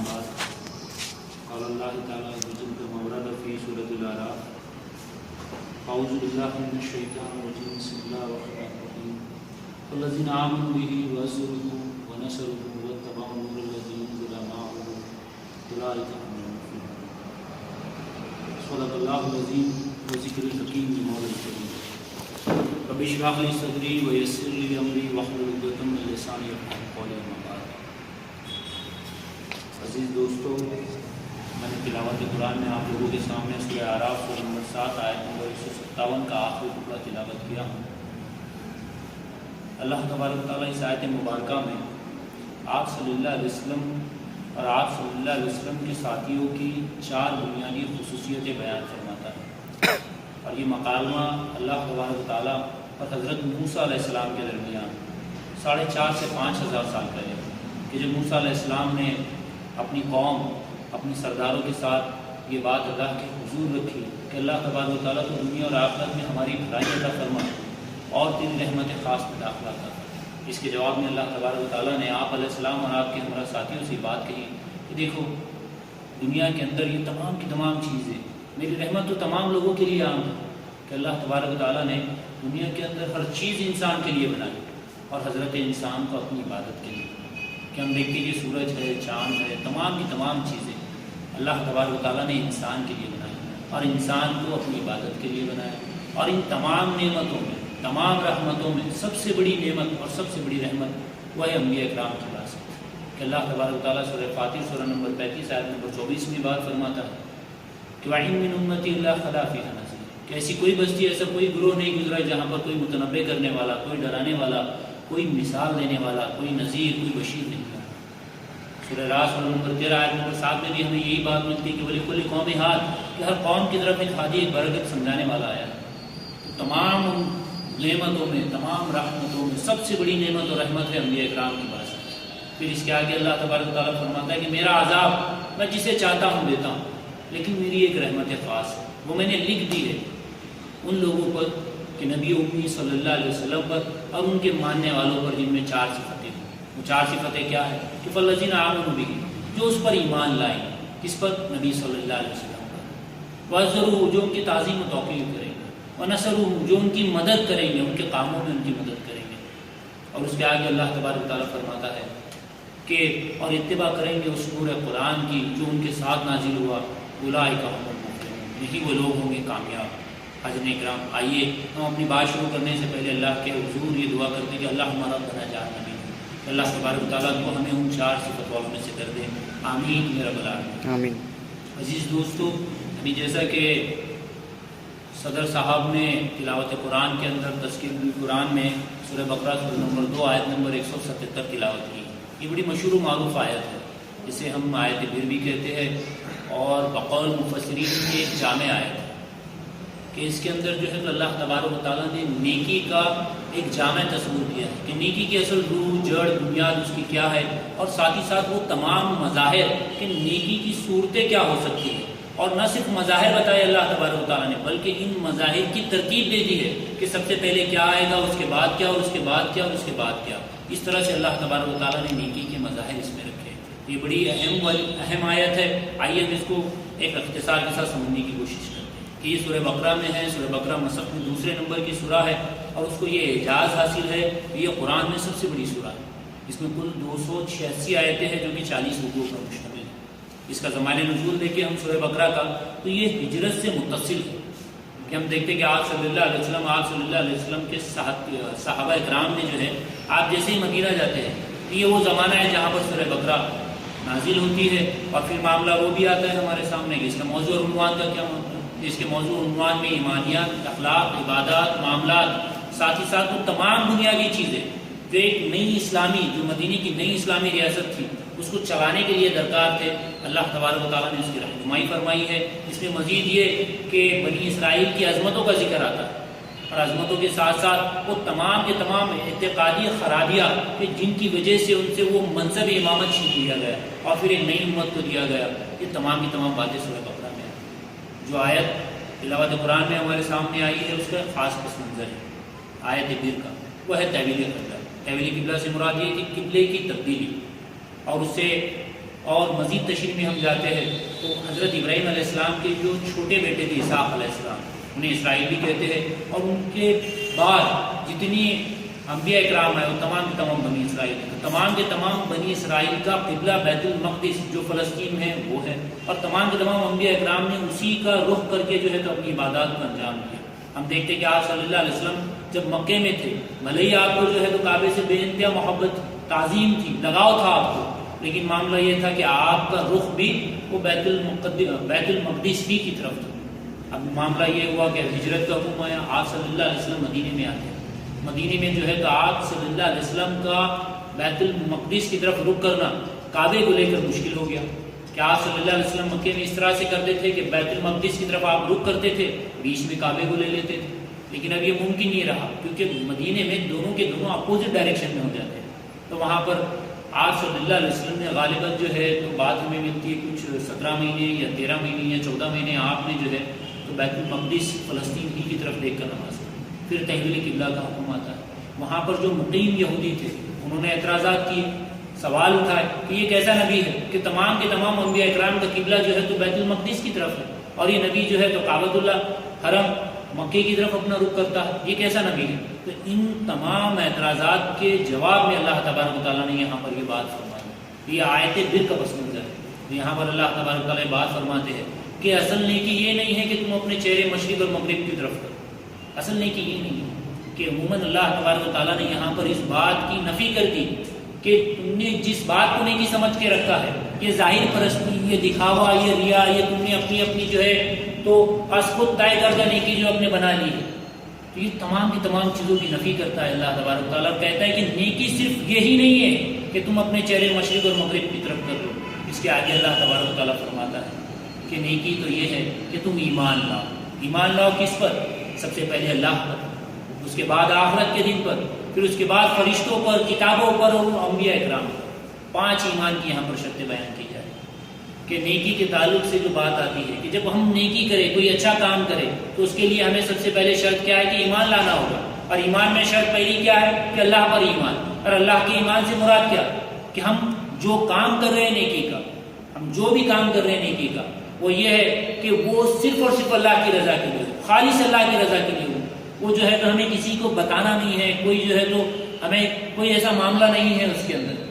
بعد قال اللہ تعالیٰ وجلد مورد فی سورۃ الاعراف اعوذ باللہ من الشیطان الرجیم بسم اللہ الرحمن الرحیم الذین آمنوا به وعزروه ونصروه واتبعوا النور الذی انزل معه اولئک هم المفلحون صدق اللہ العظیم وذکر الحکیم بمولى الکریم رب اشرح لی صدری ویسر لی امری واحلل عقدۃ من لسانی یفقهوا قولی اما بعد۔ عزیز دوستو، میں نے تلاوت قرآن میں آپ لوگوں کے سامنے سورہ اعراف سورہ نمبر 7 آیت نمبر 157 کا آخری ٹکڑا تلاوت کیا ہوں۔ اللہ تبارک و تعالیٰ اس آیت مبارکہ میں آپ صلی اللہ علیہ وسلم اور آپ صلی اللہ علیہ وسلم کے ساتھیوں کی 4 بنیادی خصوصیتیں بیان فرماتا ہے، اور یہ مکالمہ اللہ تبارک و تعالیٰ اور حضرت موسیٰ علیہ السلام کے درمیان 4,500 سے 5,000 سال پہلے کہ جب موسیٰ علیہ السلام نے اپنی قوم اپنی سرداروں کے ساتھ یہ بات اللہ کے حضور رکھی کہ اللہ تبارک و تعالیٰ تو دنیا اور آخرت میں ہماری بھلائی عطا فرما اور 3 رحمت خاص میں داخلہ تھا۔ اس کے جواب میں اللہ تبارک و تعالیٰ نے آپ علیہ السلام اور آپ کے ہمراہ ساتھیوں سے بات کہی کہ دیکھو، دنیا کے اندر یہ تمام کی تمام چیزیں میری رحمت تو تمام لوگوں کے لیے عام ہے کہ اللہ تبارک و تعالیٰ نے دنیا کے اندر ہر چیز انسان کے لیے بنائی اور حضرت انسان کو اپنی عبادت کے لیے کہ ہم دیکھتے ہیں کہ سورج ہے، چاند ہے، تمام کی تمام چیزیں اللہ تبارک و تعالیٰ نے انسان کے لیے بنائی اور انسان کو اپنی عبادت کے لیے بنایا۔ اور ان تمام نعمتوں میں، تمام رحمتوں میں سب سے بڑی نعمت اور سب سے بڑی رحمت وہ ہے انبیاء اکرام کی وراثت کہ اللہ تبارک و تعالیٰ سورہ فاتر سورہ نمبر 35 آیت نمبر 24 میں بات فرماتا ہے کہ وَإِن مِّنْ أُمَّتِي إِلَّا خَلَا فِيهَا نَذِيرٌ کہ ایسی کوئی بستی، ایسا کوئی گروہ نہیں گزرا جہاں پر کوئی متنبع کرنے والا، کوئی ڈرانے والا، کوئی مثال دینے والا، کوئی نذیر، کوئی بشیر نہیں ہے۔ سورہ راس سورہ نمبر 13 آیت نمبر 7 میں بھی ہمیں یہی بات ملتی ہے کہ وَلِكُلِّ قَوْمٍ ہَادٍ کہ ہر قوم کی طرف ایک ہادی، ایک برکت سمجھانے والا آیا ہے۔ تو تمام نعمتوں میں، تمام رحمتوں میں سب سے بڑی نعمت اور رحمت ہے انبیاء اکرام کی وراثت۔ پھر اس کے آگے اللہ تبارک و تعالیٰ فرماتا ہے کہ میرا عذاب میں جسے چاہتا ہوں دیتا ہوں، لیکن میری ایک رحمت خاص ہے، وہ میں نے لکھ دی ہے ان لوگوں پر کہ نبی امی صلی اللہ علیہ وسلم پر اور ان کے ماننے والوں پر جن میں 4 صفتیں ہیں۔ وہ 4 صفتیں کیا ہے کہ فالذین آمنوا بہ جو اس پر ایمان لائیں، کس پر؟ نبی صلی اللہ علیہ وسلم پر، وعزروہ جو ان کی تعظیم و توقیر کریں گے، ونصروہ جو ان کی مدد کریں گے، ان کے کاموں میں ان کی مدد کریں گے۔ اور اس کے آگے اللہ تبارک و تعالیٰ فرماتا ہے کہ اور اتباع کریں گے اس نور قرآن کی جو ان کے ساتھ نازل ہوا، اولئک هم المفلحون یہی وہ لوگ ہوں گے کامیاب۔ حاضرین اکرام، آئیے ہم اپنی بات شروع کرنے سے پہلے اللہ کے حضور یہ دعا کرتے ہیں کہ اللہ ہمارا بنا جان نبی، اللہ تبارک و تعالیٰ کو ہمیں ان 4 صفت والوں میں سے کر دے، آمین میرا بلا آمین۔ عزیز دوستو، ابھی جیسا کہ صدر صاحب نے تلاوت قرآن کے اندر تذکیر القرآن میں سورہ بقرہ سورہ نمبر 2 آیت نمبر 177 تلاوت کی، یہ بڑی مشہور و معروف آیت ہے جسے ہم آیت بر بھی کہتے ہیں، اور بقول مفسرین کی ایک جامع آیت ہے کہ اس کے اندر جو ہے تو اللہ تبارک و تعالیٰ نے نیکی کا ایک جامع تصور کیا ہے کہ نیکی کی اصل روح، جڑ، بنیاد اس کی کیا ہے، اور ساتھ ہی ساتھ وہ تمام مظاہر کہ نیکی کی صورتیں کیا ہو سکتی ہیں، اور نہ صرف مظاہر بتائے اللہ تبارک و تعالیٰ نے بلکہ ان مظاہر کی ترتیب دے دی ہے کہ سب سے پہلے کیا آئے گا، اس کے بعد کیا، اور اس کے بعد کیا، اور اس کے بعد کیا۔ اس طرح سے اللہ تبارک و تعالیٰ نے نیکی کے مظاہر اس میں رکھے۔ یہ بڑی اہم آیت ہے۔ آئیے ہم اس کو ایک اختصار کے ساتھ سمجھنے کی کوشش کرتے ہیں کہ یہ سورہ بقرہ میں ہے۔ سورہ بقرہ مصحف میں 2 نمبر کی سورہ ہے، اور اس کو یہ اعجاز حاصل ہے کہ یہ قرآن میں سب سے بڑی سورہ ہے۔ اس میں کل 286 آیتیں ہیں جو کہ 40 رکوع پر مشتمل ہے۔ اس کا زمانہ نزول دیکھیں ہم سورہ بقرہ کا تو یہ ہجرت سے متصل ہے کہ ہم دیکھتے ہیں کہ آپ صلی اللہ علیہ وسلم کے صحابہ اکرام نے جو ہے آپ جیسے ہی مدینہ جاتے ہیں یہ وہ زمانہ ہے جہاں پر سورہ بقرہ نازل ہوتی ہے، اور پھر معاملہ وہ بھی آتا ہے ہمارے سامنے کہ اس کا موضوع اور عنوان کا کیا مطلب ہے۔ اس کے موضوع عنوان میں ایمانیات، اخلاق، عبادات، معاملات، ساتھ ہی ساتھ وہ تمام بنیادی چیزیں جو ایک نئی اسلامی، جو مدینے کی نئی اسلامی ریاست تھی اس کو چلانے کے لیے درکار تھے، اللہ تبارک و تعالیٰ نے اس کی رہنمائی فرمائی ہے۔ اس میں مزید یہ کہ بنی اسرائیل کی عظمتوں کا ذکر آتا ہے، اور عظمتوں کے ساتھ ساتھ وہ تمام کے تمام اعتقادی خرابیاں کہ جن کی وجہ سے ان سے وہ منصب امامت چھین لیا گیا اور پھر ایک نئی امت کو دیا گیا، یہ تمام کی تمام باتیں سورہ بقرہ میں ہیں۔ جو آیت تلاوت قرآن میں ہمارے سامنے آئی ہے اس کا خاص پس منظر ہے آیت بر کا، وہ ہے تحویل قبلہ۔ تحویل قبلہ سے مراد یہ کہ قبلے کی تبدیلی، اور اس سے اور مزید تشریح میں ہم جاتے ہیں تو حضرت ابراہیم علیہ السلام کے جو چھوٹے بیٹے تھے اسحاق علیہ السلام، انہیں اسرائیل بھی کہتے ہیں، اور ان کے بعد جتنی انبیاء اکرام ہیں وہ تمام کے تمام بنی اسرائیل ہیں، تو تمام کے تمام بنی اسرائیل کا قبلہ بیت المقدس جو فلسطین ہے وہ ہے، اور تمام کے تمام انبیاء اکرام نے اسی کا رخ کر کے جو ہے تو اپنی عبادات کو انجام دیا۔ ہم دیکھتے ہیں کہ آپ صلی اللہ علیہ وسلم جب مکے میں تھے، بھلے ہی آپ کو جو ہے تو کعبے سے بے انتہا محبت تعظیم تھی، لگاؤ تھا آپ کو، لیکن معاملہ یہ تھا کہ آپ کا رخ بھی وہ بیت المقدس ہی کی طرف تھا۔ اب معاملہ یہ ہوا کہ ہجرت کا حکم آیا، آپ صلی اللہ علیہ وسلم مدینے میں آتے ہیں، مدینے میں جو ہے تو آپ صلی اللہ علیہ وسلم کا بیت المقدس کی طرف رخ کرنا کعبے کو لے کر مشکل ہو گیا کہ آپ صلی اللہ علیہ وسلم مکے میں اس طرح سے کرتے تھے کہ بیت المقدس کی طرف آپ رخ کرتے تھے، بیچ میں کعبے کو لے لیتے تھے، لیکن اب یہ ممکن نہیں رہا کیونکہ مدینے میں دونوں کے دونوں اپوزٹ ڈائریکشن میں ہو جاتے ہیں۔ تو وہاں پر آپ صلی اللہ علیہ وسلم نے غالباً جو ہے تو بات ہمیں ملتی ہے کچھ 17 مہینے یا 13 مہینے یا 14 مہینے آپ نے جو ہے تو بیت المقدس فلسطین ہی کی طرف دیکھ کر نماز پڑھی۔ پھر تحویل قبلہ کا حکم آتا ہے، وہاں پر جو مقیم یہودی تھے انہوں نے اعتراضات کیے، سوال اٹھائے کہ یہ کیسا نبی ہے کہ تمام کے تمام انبیاء اکرام کا قبلہ جو ہے تو بیت المقدس کی طرف ہے، اور یہ نبی جو ہے تو کعبۃ اللہ حرم مکے کی طرف اپنا رخ کرتا ہے، یہ کیسا نبی ہے؟ تو ان تمام اعتراضات کے جواب میں اللہ تبارک و تعالیٰ نے یہاں پر یہ بات فرمائی، یہ آیت بر کا پس منظر ہے۔ یہاں پر اللہ تبارک و تعالیٰ بات فرماتے ہیں کہ اصل نیکی یہ نہیں ہے کہ تم اپنے چہرے مشرق اور مغرب کی طرف کرو، اصل نیکی یہ نہیں ہے کہ عموماً اللہ تبارک و تعالیٰ نے یہاں پر اس بات کی نفی کر دی کہ تم نے جس بات کو نیکی سمجھ کے رکھا ہے، یہ ظاہر پرستی، یہ دکھاوا، یہ ریا، یہ تم نے اپنی جو ہے تو از خود طے کردہ نیکی جو اپنے بنا لی ہے، تو یہ تمام کی تمام چیزوں کی نفی کرتا ہے اللہ تبارک و تعالیٰ، کہتا ہے کہ نیکی صرف یہی نہیں ہے کہ تم اپنے چہرے مشرق اور مغرب کی طرف کر لو۔ اس کے آگے اللہ تبارک و تعالیٰ فرماتا ہے کہ نیکی تو یہ ہے کہ تم ایمان لاؤ۔ ایمان لاؤ کس پر؟ سب سے پہلے اللہ پر، اس کے بعد آخرت کے دن پر، پھر اس کے بعد فرشتوں پر، کتابوں پر اور انبیاء اکرام پر۔ 5 ایمان کی یہاں پر شرطیں بیان کی جائیں کہ نیکی کے تعلق سے جو بات آتی ہے کہ جب ہم نیکی کریں، کوئی اچھا کام کریں، تو اس کے لیے ہمیں سب سے پہلے شرط کیا ہے کہ ایمان لانا ہوگا، اور ایمان میں شرط پہلی کیا ہے کہ اللہ پر ایمان، اور اللہ کے ایمان سے مراد کیا کہ ہم جو کام کر رہے ہیں نیکی کا، ہم جو بھی کام کر رہے ہیں نیکی کا، وہ یہ ہے کہ وہ صرف اور صرف اللہ کی رضا کے لیے، خالص اللہ کی رضا کے لیے ہو، وہ جو ہے تو ہمیں کسی کو بتانا نہیں ہے، کوئی جو ہے تو ہمیں کوئی ایسا معاملہ نہیں ہے اس کے اندر،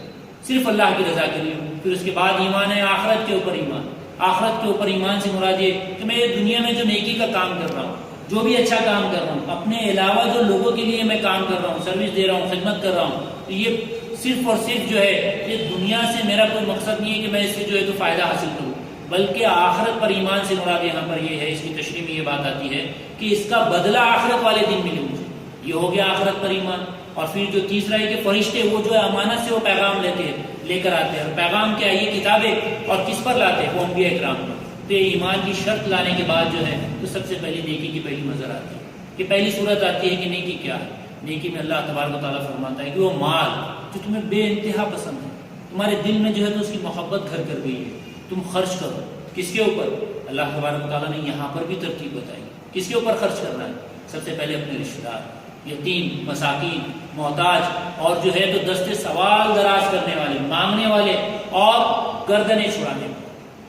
صرف اللہ کی رضا کے لیے ہو۔ پھر اس کے بعد ایمان ہے آخرت کے اوپر ایمان، آخرت کے اوپر ایمان سے مراد یہ کہ میں دنیا میں جو نیکی کا کام کر رہا ہوں، جو بھی اچھا کام کر رہا ہوں، اپنے علاوہ جو لوگوں کے لیے میں کام کر رہا ہوں، سروس دے رہا ہوں، خدمت کر رہا ہوں، تو یہ صرف اور صرف جو ہے یہ دنیا سے میرا کوئی مقصد نہیں ہے کہ میں اس سے جو ہے تو فائدہ حاصل کروں، بلکہ آخرت پر ایمان سے مراد یہاں پر یہ ہے، اس کی تشریح میں یہ بات آتی ہے کہ اس کا بدلہ آخرت والے دن ملے مجھے، یہ ہو گیا آخرت پر ایمان۔ اور پھر جو تیسرا ہے کہ فرشتے وہ جو ہے امانت سے وہ پیغام لے کر آتے ہیں، اور پیغام کیا ہے؟ یہ کتابیں، اور کس پر لاتے ہیں؟ وہ انبیاء اکرام پر۔ تو یہ ایمان کی شرط لانے کے بعد جو ہے تو سب سے پہلی نیکی کی پہلی نظر آتی ہے کہ پہلی صورت آتی ہے کہ نیکی کیا ہے۔ نیکی میں اللہ تبارک و تعالیٰ فرماتا ہے کہ وہ مال جو تمہیں بے انتہا پسند ہے، تمہارے دل میں جو ہے تو اس کی محبت گھر کر گئی ہے، تم خرچ کرو۔ کس کے اوپر؟ اللہ تبارک و تعالیٰ نے یہاں پر بھی ترتیب بتائی، کس کے اوپر خرچ کرنا ہے؟ سب سے پہلے اپنے رشتہ دار، یتیم، مساکین، محتاج، اور جو ہے تو دستے سوال دراز کرنے والے، مانگنے والے، اور گردنیں چھڑانے والے۔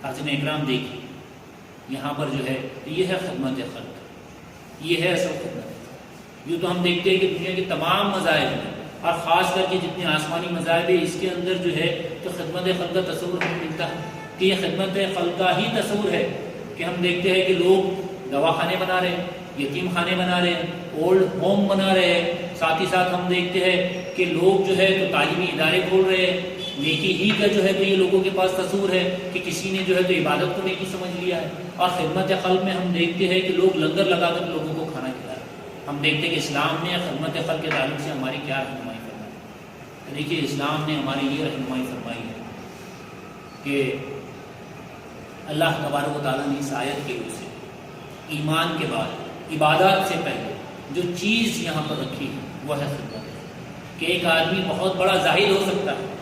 حاضرین اکرام دیکھیے یہاں پر جو ہے یہ ہے خدمت خلق، یہ ہے اصل خدمت۔ یہ تو ہم دیکھتے ہیں کہ دنیا کے تمام مذاہب ہیں، اور خاص کر کے جتنے آسمانی مذاہب ہیں اس کے اندر جو ہے تو خدمت خلق کا تصور ہمیں ملتا ہے کہ یہ خدمت خلق کا ہی تصور ہے کہ ہم دیکھتے ہیں کہ لوگ دواخانے بنا رہے ہیں، یتیم خانے بنا رہے ہیں، اولڈ ہوم بنا رہے ہیں، ساتھ ہی ساتھ ہم دیکھتے ہیں کہ لوگ جو ہے تو تعلیمی ادارے کھول رہے ہیں۔ نیکی ہی کا جو ہے تو یہ لوگوں کے پاس تصور ہے کہ کسی نے جو ہے تو عبادت کو نیکی سمجھ لیا ہے، اور خدمت خلق میں ہم دیکھتے ہیں کہ لوگ لنگر لگا کر لوگوں کو کھانا کھلا رہے ہیں۔ ہم دیکھتے ہیں کہ اسلام نے خدمت خلق کے تعلق سے ہماری کیا رہنمائی فرمائی۔ دیکھیے اسلام نے ہماری یہ رہنمائی فرمائی ہے کہ اللہ تبارک و تعالیٰ نے اس آیت کی وجہ سے ایمان کے بعد عبادات سے پہلے جو چیز یہاں پر رکھی ہے وہ ہے خدمت، کہ ایک آدمی بہت بڑا زاہد ہو سکتا ہے،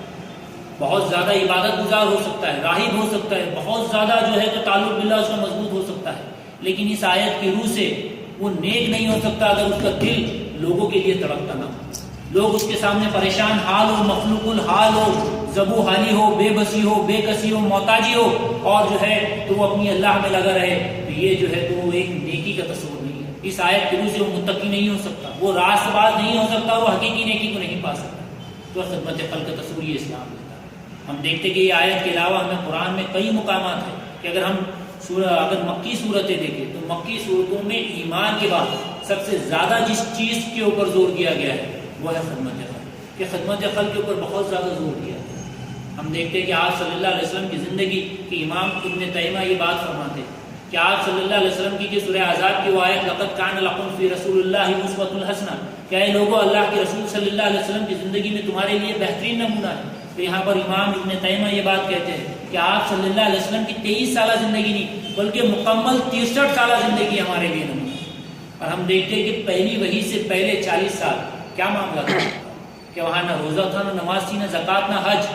بہت زیادہ عبادت گزار ہو سکتا ہے، راہب ہو سکتا ہے، بہت زیادہ جو ہے تو تعلق باللہ اس کا مضبوط ہو سکتا ہے، لیکن اس آیت کی روح سے وہ نیک نہیں ہو سکتا اگر اس کا دل لوگوں کے لیے تڑپتا نہ ہو، لوگ اس کے سامنے پریشان حال ہو، مخلوق الحال ہو، زبو حالی ہو، بے بسی ہو، بے کسی ہو، محتاجی ہو، اور جو ہے تو وہ اپنی اللہ میں لگا رہے، تو یہ جو ہے تو وہ ایک نیکی کا تصور نہیں ہے۔ اس آیت کے سے وہ متقی نہیں ہو سکتا، وہ راست باز نہیں ہو سکتا، وہ حقیقی نیکی کو نہیں پا سکتا۔ تو خدمت خلق کا تصور یہ اسلام دیتا ہے۔ ہم دیکھتے کہ یہ آیت کے علاوہ ہمیں قرآن میں کئی مقامات ہیں کہ اگر مکی صورتیں دیکھیں تو مکی صورتوں میں ایمان کے بعد سب سے زیادہ جس چیز کے اوپر زور دیا گیا ہے وہ ہے خدمت خلق، کہ خدمت خلق کے اوپر بہت زیادہ زور دیا ہے۔ ہم دیکھتے ہیں کہ آپ صلی اللہ علیہ وسلم کی زندگی کی امام ابن تیمیہ یہ بات فرماتے ہیں کہ آپ صلی اللہ علیہ وسلم کی سورہ احزاب کی وہ آیت لقد کان لکم فی رسول اللہ اسوۃ الحسنہ، کہ اے لوگو اللہ کے رسول صلی اللہ علیہ وسلم کی زندگی میں تمہارے لیے بہترین نمونہ ہے۔ تو یہاں پر امام ابن تیمیہ یہ بات کہتے ہیں کہ آپ صلی اللہ علیہ وسلم کی 23 سالہ زندگی نہیں بلکہ مکمل 63 سالہ زندگی ہمارے لیے نمونہ ہے۔ اور ہم دیکھتے ہیں کہ پہلی وحی سے پہلے 40 سال کیا معاملہ تھا کہ وہاں نہ روزہ تھا، نہ نماز تھی، نہ زکوٰۃ، نہ حج،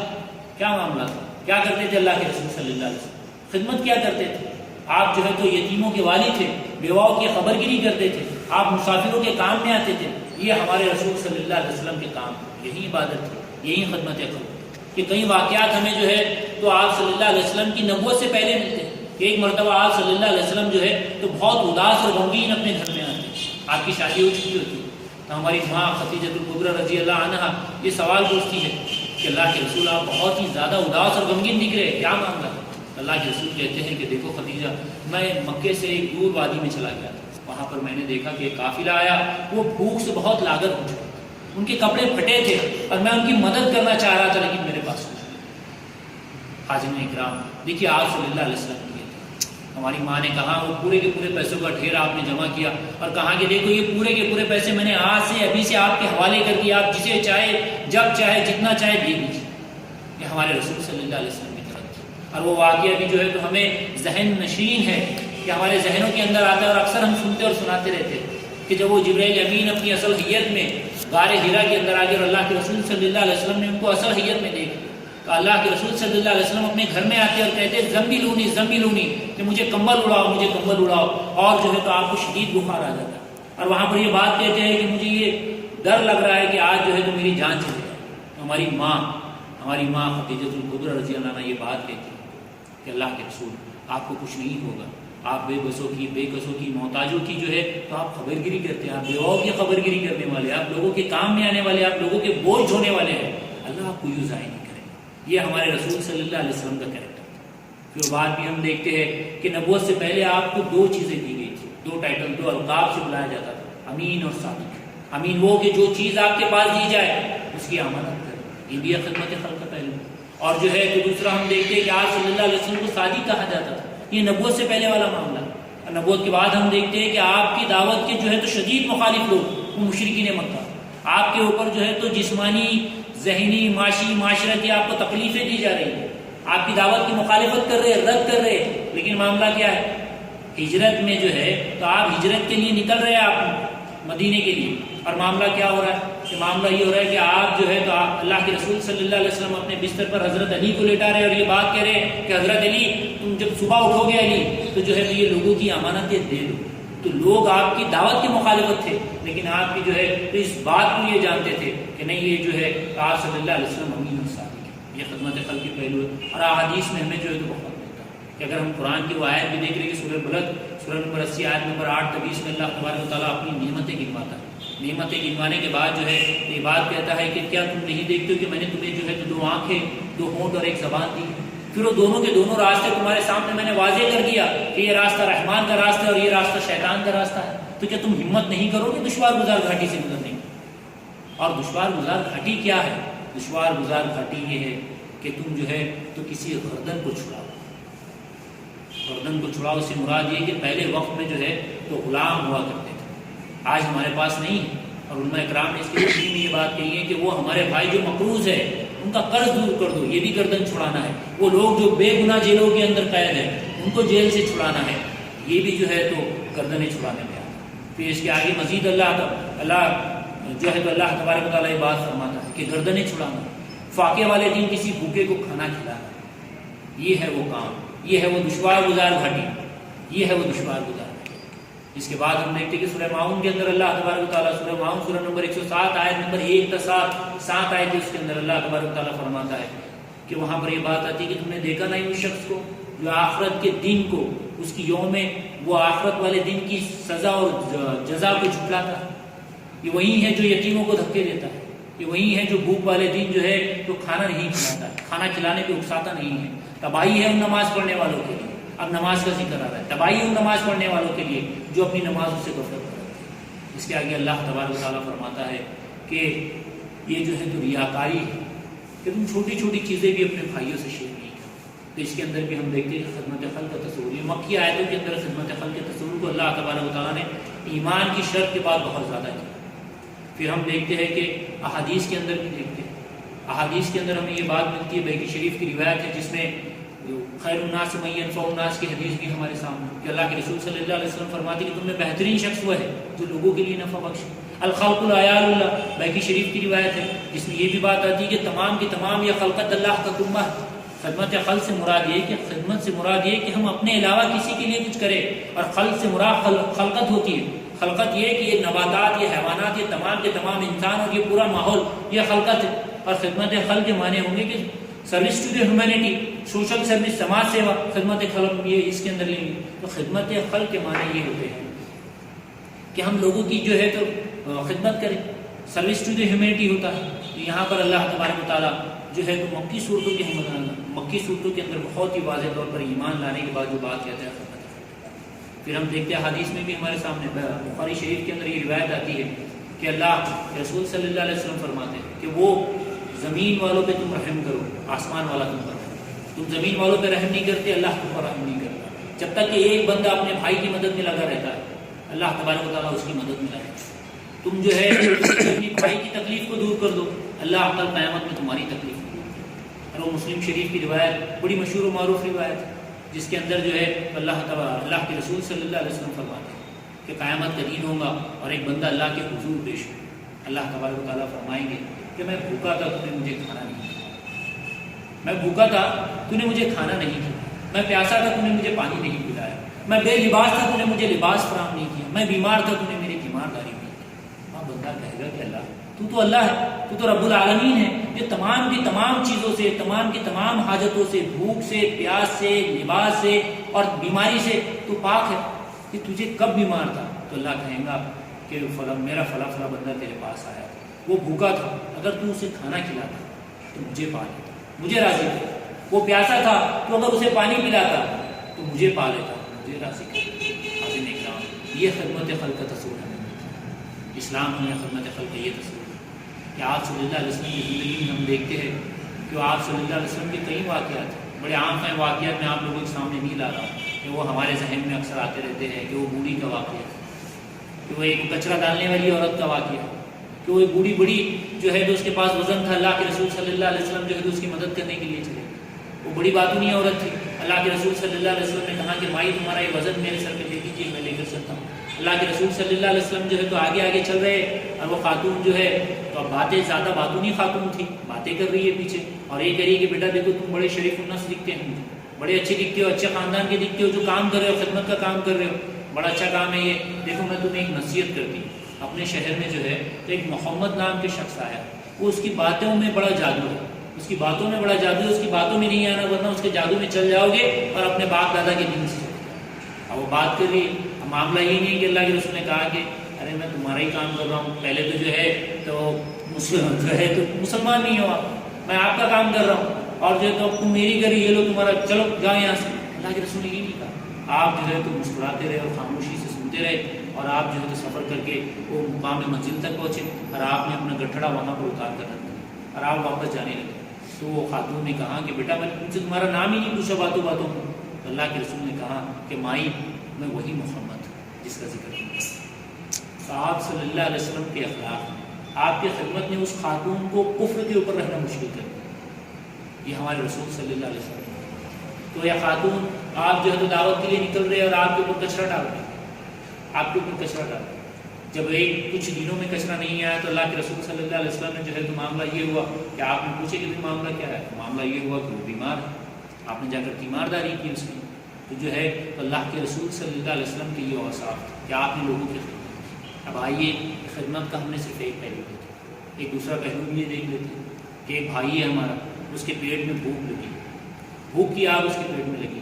کیا معاملہ تھا؟ کیا کرتے تھے اللہ کے رسول صلی اللہ علیہ وسلم؟ خدمت کیا کرتے تھے؟ آپ جو ہے تو یتیموں کے والی تھے، بیواؤں کی خبر گیری کرتے تھے، آپ مسافروں کے کام میں آتے تھے۔ یہ ہمارے رسول صلی اللہ علیہ وسلم کے کام، یہی عبادت تھی، یہی خدمت خلق۔ کہ کئی واقعات ہمیں جو ہے تو آپ صلی اللہ علیہ وسلم کی نبوت سے پہلے ملتے ہیں کہ ایک مرتبہ آپ صلی اللہ علیہ وسلم جو ہے تو بہت اداس اور غمگین اپنے گھر میں آتے ہیں۔ آپ کی شادی ہو چکی ہوتی ہے تو ہماری ماں خدیجہ الکبریٰ رضی اللہ عنہا یہ سوال پوچھتی ہے کہ اللہ کے رسول آپ بہت ہی زیادہ اداس اور غمگین دکھ رہے، کیا معاملہ ہے؟ اللہ کے رسول کہتے ہیں کہ دیکھو خدیجہ، میں مکے سے ایک دور وادی میں چلا گیا تھا، وہاں پر میں نے دیکھا کہ ایک قافلہ آیا، وہ بھوک سے بہت لاغر ہو چکا، ان کے کپڑے پھٹے تھے اور میں ان کی مدد کرنا چاہ رہا تھا لیکن میرے پاس حاضرین اکرام دیکھیے آپ صلی اللہ علیہ وسلم کیے تھے۔ ہماری ماں نے کہا وہ پورے کے پورے پیسوں کا ڈھیر آپ نے جمع کیا اور کہا کہ دیکھو یہ پورے کے پورے پیسے میں نے آج سے ابھی سے آپ کے حوالے کر دیا، آپ جسے چاہے جب چاہے جتنا چاہے دے دیجیے۔ یہ ہمارے رسول صلی اللہ علیہ وسلم کی طرف تھی اور وہ واقعہ بھی جو ہے تو ہمیں ذہن نشین ہے کہ ہمارے ذہنوں کے اندر آتا ہے اور اکثر ہم سنتے اور سناتے رہتے ہیں کہ جب وہ جبرائیل امین اپنی اصل حیت میں غار حرا کے اندر آ گئے اور اللہ کے رسول صلی اللہ علیہ وسلم نے ان کو اصل حیت میں دیکھ تو اللہ کے رسول صلی اللہ علیہ وسلم اپنے گھر میں آتے اور کہتے زمبیلونی کہ مجھے کمبل اڑاؤ، اور جو ہے تو آپ کو شدید بخار آ جاتا ہے اور وہاں پر یہ بات کہتے ہیں کہ مجھے یہ ڈر لگ رہا ہے کہ آج جو ہے تو میری جان چلی جائے۔ تو ہماری ماں خدیجہ الکبریٰ رضی اللہ عنہا یہ بات کہتی ہے کہ اللہ کے رسول آپ کو کچھ نہیں ہوگا، آپ بے بسوں کی محتاجوں کی جو ہے تو آپ خبر گیری کرتے ہیں، آپ بیواؤں کی خبر گیری کرنے والے، آپ لوگوں کے کام میں آنے والے، آپ لوگوں کے بوجھ ڈھونے والے ہیں، اللہ آپ کو یوں ضائع نہیں کرے۔ یہ ہمارے رسول صلی اللہ علیہ وسلم کا کریکٹر تھا۔ پھر بات بھی ہم دیکھتے ہیں کہ نبوت سے پہلے آپ کو 2 چیزیں دی گئی تھی، 2 ٹائٹل، 2 القاب سے بلایا جاتا تھا، امین اور صادق۔ امین وہ کہ جو چیز آپ کے پاس دی جائے اس کی امانت کرے، یہ بھی ہے خدمت خلق کا پہلو۔ اور جو ہے تو دوسرا ہم دیکھتے ہیں کہ آپ صلی اللہ علیہ وسلم کو صادق کہا جاتا تھا، یہ نبوت سے پہلے والا معاملہ۔ نبوت کے بعد ہم دیکھتے ہیں کہ آپ کی دعوت کے جو ہے تو شدید مخالف لوگ وہ مشرکین مکہ، آپ کے اوپر جو ہے تو جسمانی، ذہنی، معاشی، معاشرتی آپ کو تکلیفیں دی جا رہی ہیں، آپ کی دعوت کی مخالفت کر رہے ہیں، رد کر رہے ہیں، لیکن معاملہ کیا ہے؟ ہجرت میں جو ہے تو آپ ہجرت کے لیے نکل رہے ہیں آپ مدینے کے لیے، اور معاملہ کیا ہو رہا ہے کہ معاملہ یہ ہو رہا ہے کہ آپ جو ہے تو اللہ کے رسول صلی اللہ علیہ وسلم اپنے بستر پر حضرت علی کو لیٹا رہے اور یہ بات کہہ رہے ہیں کہ حضرت علی تم جب صبح اٹھو گے علی تو جو ہے تو یہ لوگوں کی امانتیں دے دو۔ تو لوگ آپ کی دعوت کی مخالفت تھے لیکن آپ کی جو ہے تو اس بات کو یہ جانتے تھے کہ نہیں یہ جو ہے آپ صلی اللہ علیہ وسلم امین اور صادق ہے، یہ خدمت خلق کے پہلو ہے۔ اور احادیث میں ہمیں جو ہے تو بہت ملتا ہے کہ اگر ہم قرآن کی وہ آیت بھی دیکھ رہے کہ سورہ بلد سورہ نمبر 80 آیت نمبر 8 تا 20 میں اللہ تبارک و تعالیٰ اپنی نعمتیں گنواتا ہے۔ نعمتیں گنوانے کے بعد جو ہے یہ بات کہتا ہے کہ کیا تم نہیں دیکھتے ہو کہ میں نے تمہیں جو ہے تو 2 آنکھیں، 2 ہونٹ اور 1 زبان دی، پھر وہ دونوں کے دونوں راستے تمہارے سامنے میں نے واضح کر دیا کہ یہ راستہ رحمان کا راستہ ہے اور یہ راستہ شیطان کا راستہ ہے، تو کیا تم ہمت نہیں کرو گے دشوار گزار گھاٹی سے گزرنے کی؟ اور دشوار گزار گھاٹی کیا ہے؟ دشوار گزار گھاٹی یہ ہے کہ تم جو ہے تو کسی گردن کو چھڑاؤ، گردن کو چھڑاؤ سے مراد یہ کہ پہلے وقت میں جو ہے تو غلام ہوا کرتے تھے، آج ہمارے پاس نہیں ہے، اور علماء اکرام نے اس کی تفصیل میں یہ بات کہی ہے کہ وہ ہمارے بھائی جو مقروض ہے ان کا قرض دور کر دو، یہ بھی گردن چھڑانا ہے۔ وہ لوگ جو بے گناہ جیلوں کے اندر قید ہیں ان کو جیل سے چھڑانا ہے، یہ بھی جو ہے تو گردنیں چھڑانے میں آتا ہے۔ پھر اس کے آگے مزید اللہ جو ہے تو اللہ تبارک و تعالیٰ یہ بات فرماتا ہے کہ گردنیں چھڑانا، فاقے والے دن کسی بھوکے کو کھانا کھلانا، یہ ہے وہ کام، یہ ہے وہ دشوار گزار گھاٹی، یہ ہے وہ دشوار گزار۔ اس کے بعد ہم دیکھتے ہیں کہ سورہ معون کے اندر اللہ تبارک و تعالیٰ سورہ معون سورہ نمبر 107 آیت نمبر 1 تا 7 آیت اس کے اندر اللہ تبارک و تعالیٰ فرماتا ہے کہ وہاں پر یہ بات آتی ہے کہ تم نے دیکھا نہیں اس شخص کو جو آخرت کے دن کو، اس کی یوم میں وہ آخرت والے دن کی سزا اور جزا کو جھٹلاتا ہے؟ یہ وہی ہے جو یتیموں کو دھکے دیتا ہے، یہ وہی ہے جو بھوک والے دن جو ہے تو کھانا نہیں کھلاتا ہے، کھانا کھلانے پہ اکساتا نہیں ہے۔ تباہی ہے ان نماز پڑھنے والوں کے لیے، اب نماز کا ذکر آ رہا ہے، تباہی ان نماز پڑھنے والوں کے لیے جو اپنی نمازوں سے غفلت کرتے ہیں۔ اس کے آگے اللہ تبارک و تعالیٰ فرماتا ہے کہ یہ جو ہے تو ریاکاری ہے کہ تم چھوٹی چھوٹی چیزیں بھی اپنے بھائیوں سے شیئر نہیں کرتے۔ تو اس کے اندر بھی ہم دیکھتے ہیں کہ خدمت خلق کا تصور، یہ مکی آیتوں کے اندر خدمت خلق کے تصور کو اللہ تبارک و تعالیٰ نے ایمان کی شرط کے بعد بہت زیادہ کیا۔ پھر ہم دیکھتے ہیں کہ احادیث کے اندر بھی دیکھتے ہیں، احادیث کے اندر ہمیں یہ بات ملتی ہے، بہقی شریف کی روایت ہے جس میں خیر الناس من ینفع الناس کی حدیث بھی ہمارے سامنے کہ اللہ کے رسول صلی اللہ علیہ وسلم فرماتے کہ تم میں بہترین شخص وہ ہے جو لوگوں کے لیے نفع بخش۔ الخلق العیال اللہ، بہقی شریف کی روایت ہے جس میں یہ بھی بات آتی ہے کہ تمام کی تمام یہ خلقت اللہ کا کنبہ ہے۔ خدمت خلق سے مراد یہ کہ خدمت سے مراد یہ کہ ہم اپنے علاوہ کسی کے لیے کچھ کریں، اور خلق سے مراد خلقت ہوتی ہے۔ خلقت یہ کہ یہ نباتات، یہ حیوانات، یہ تمام کے تمام انسان اور یہ پورا ماحول، یہ خلقت ہے۔ اور خدمت خلق کے معنی ہوں گے کہ service to the humanity, social service, سماج سیوا، خدمت خلق یہ اس کے اندر لیں گے۔ تو خدمت خلق کے معنی یہ ہوتے ہیں کہ ہم لوگوں کی جو ہے تو خدمت کریں، سروس ٹو دی ہیومینٹی ہوتا ہے۔ یہاں پر اللہ تبارک و تعالیٰ جو ہے تو مکی صورتوں کے اندر بہت ہی واضح طور پر ایمان لانے کے بعد جو بات کہتا ہے خدمت خلق۔ پھر ہم دیکھتے ہیں حدیث میں بھی ہمارے سامنے بخاری شریف کے اندر یہ روایت آتی ہے کہ اللہ کے رسول صلی اللہ علیہ وسلم فرماتے ہیں کہ وہ زمین والوں پہ تم رحم کرو، آسمان والا تم پر رحم۔ تم زمین والوں پہ رحم نہیں کرتے، اللہ تم پر رحم نہیں کرتا۔ جب تک کہ ایک بندہ اپنے بھائی کی مدد میں لگا رہتا ہے، اللہ تبارک و تعالیٰ اس کی مدد میں لگا۔ تم جو ہے اپنی بھائی کی تکلیف کو دور کر دو، اللہ کل قیامت میں تمہاری تکلیف کو دور کر دو۔ اور وہ مسلم شریف کی روایت بڑی مشہور و معروف روایت ہے جس کے اندر جو ہے اللہ کے رسول صلی اللہ علیہ وسلم فرماتے ہیں کہ قیامت کا دن ہوگا اور ایک بندہ اللہ کے حضور پیش ہو، اللہ تبارک و تعالیٰ فرمائیں گے کہ میں بھوکا تھا، تو نے مجھے کھانا نہیں کھلایا، میں بھوکا تھا، تو نے مجھے کھانا نہیں کھلایا، میں پیاسا تھا، تو نے مجھے پانی نہیں پلایا، میں بے لباس تھا، تو نے مجھے لباس فراہم نہیں کیا، میں بیمار تھا، تو نے میری بیمارداری نہیں کی۔ وہاں بندہ کہے گا کہ اللہ تو اللہ ہے، تو رب العالمین ہے، یہ تمام کی تمام چیزوں سے، تمام کی تمام حاجتوں سے، بھوک سے، پیاس سے، لباس سے اور بیماری سے تو پاک ہے، کہ تجھے کب بیمار تھا؟ تو اللہ کہے گا کہ میرا فلاں فلاں بندہ تیرے پاس آیا، وہ بھوکا تھا، اگر تو اسے کھانا کھلاتا تو مجھے پا لیتا، مجھے راضی کرتا۔ وہ پیاسا تھا، تو اگر اسے پانی پلاتا تو مجھے پا لیتا، مجھے راضی کرتا۔ حاضرین اکرام، یہ خدمت خلق کا تصور ہے۔ اسلام ہمیں خدمت خلق کا یہ تصور ہے کہ آپ صلی اللہ علیہ وسلم کی زندگی میں ہم دیکھتے ہیں کہ آپ صلی اللہ علیہ وسلم کے کئی واقعات ہیں، بڑے عام ہیں واقعات، میں آپ لوگوں کے سامنے نہیں لا رہا ہوں کہ وہ ہمارے ذہن میں اکثر آتے رہتے ہیں، کہ وہ بوڑھی کا واقعہ ہے، کہ وہ ایک کچرا ڈالنے والی عورت کا واقعہ ہے، کہ وہ ایک بوڑھی بڑی جو ہے تو اس کے پاس وزن تھا، اللہ کے رسول صلی اللہ علیہ وسلم جو ہے تو اس کی مدد کرنے کے لیے چلے۔ وہ بڑی باتونی عورت تھی، اللہ کے رسول صلی اللہ علیہ وسلم نے کہا کہ مائی تمہارا یہ وزن میرے سر پہ دے دیجیے، میں لے کر چلتا ہوں۔ اللہ کے رسول صلی اللہ علیہ وسلم جو ہے تو آگے آگے چل رہے، اور وہ خاتون جو ہے تو باتیں زیادہ باتونی خاتون تھی، باتیں کر رہی ہے پیچھے، اور یہ کہہ رہی ہے کہ بیٹا دیکھو تم بڑے شریف النفس دکھتے ہیں، بڑے اچھے دکھتے ہو، اچھے خاندان کے دکھتے ہو، جو کام کر رہے ہو، خدمت کا کام کر رہے ہو، بڑا اچھا کام ہے یہ، دیکھو میں تمہیں ایک نصیحت کرتی ہوں۔ اپنے شہر میں جو ہے تو ایک محمد نام کے شخص آیا، وہ اس کی باتوں میں بڑا جادو ہے، اس کی باتوں میں بڑا جادو ہے، اس کی باتوں میں نہیں آنا، ورنہ اس کے جادو میں چل جاؤ گے اور اپنے باپ دادا کے دن سے۔ اب وہ بات کر رہی ہے، معاملہ یہ نہیں کہ اللہ کے رسول نے کہا کہ ارے میں تمہارا ہی کام کر رہا ہوں، پہلے تو جو ہے تو مسلمان نہیں ہو آپ، میں آپ کا کام کر رہا ہوں، اور جو ہے تو تم میری کری، یہ لو تمہارا، چلو جاؤ یہاں سے۔ اللہ کے رسول نے یہ نہیں کہا، آپ جو ہے تو مسکراتے رہے اور خاموشی سے سنتے رہے، اور آپ جو ہے تو سفر کر کے وہ مقام منزل تک پہنچے، اور آپ نے اپنا گٹھڑا وہاں پر اتار کر رکھ دیا اور آپ واپس جانے لگے۔ تو وہ خاتون نے کہا کہ بیٹا میں تم سے تمہارا نام ہی نہیں پوچھا باتوں باتوں میں۔ تو اللہ کے رسول نے کہا کہ مائی میں وہی محمد جس کا ذکر کرتا ہے۔ تو آپ صلی اللہ علیہ وسلم کے اخلاق، آپ کی خدمت نے اس خاتون کو کفر کے اوپر رہنا مشکل کر دیا، یہ ہمارے رسول صلی اللہ علیہ وسلم۔ تو یہ خاتون آپ جو ہے تو دعوت کے لیے نکل رہے اور آپ کے اوپر کچرا ڈال رہے، آپ کے اوپر کچرا ڈال رہے۔ جب ایک کچھ دنوں میں کچرا نہیں آیا تو اللہ کے رسول صلی اللہ علیہ وسلم نے جو ہے تو معاملہ یہ ہوا کہ آپ نے پوچھے کہ معاملہ کیا ہے؟ معاملہ یہ ہوا کہ وہ بیمار ہے، آپ نے جا کر تیمارداری کی اس کی۔ تو جو ہے تو اللہ کے رسول صلی اللہ علیہ وسلم کے یہ اوصاف کہ آپ نے لوگوں کی خدمت۔ اب آئیے خدمت کا ہم نے صرف ایک پہلو دیکھا، ایک دوسرا پہلو بھی یہ دیکھ لیتے ہیں کہ ایک بھائی ہے ہمارا، اس کے پیٹ میں بھوک لگی، بھوک کی آگ اس کے پیٹ میں لگی،